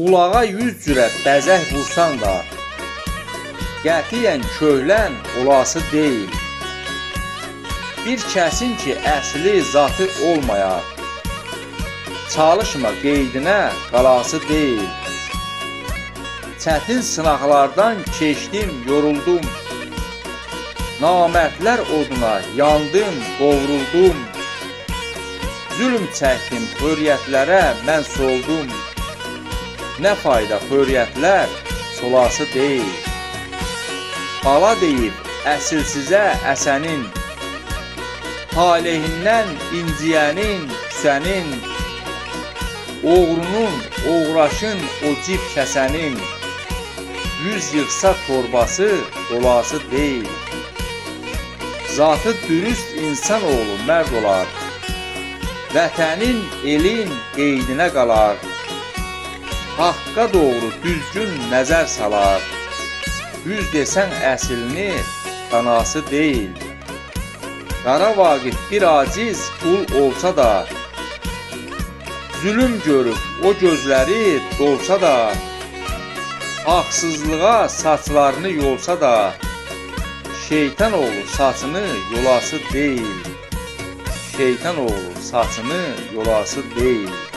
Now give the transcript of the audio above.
Ulağa 100 cürə bəzək vursan da, qətiyyən köhlən olası deyil. Bir kəsin ki, əsli zatı olmayar, çalışma qeydinə qalası deyil. Çətin sınaqlardan keçdim, yoruldum, namərdlər oduna yandım, qovruldum. Zülm çəkdim, hürriyyətlərə mən soldum. Nə fayda hürriyyətlər solası deyil. Bala deyib əsilsizə əsənin, talehindən inciyənin, küsənin, oğrunun, oğraşın, o cib kəsənin, 100 yığsa torbası dolası deyil. Zatı dürüst insanoğlu mərd olar, vətənin, elin qeydinə qalar, haqqa doğru düzgün nəzər salar, 100 desən əsilini qanası deyil. Qara Vaqif bir aciz qul olsa da, zülüm görüb o gözləri dolsa da, haqsızlığa saçlarını yolsa da, şeytan oğlu saçını yolası deyil. Şeytan oğlu saçını yolası deyil.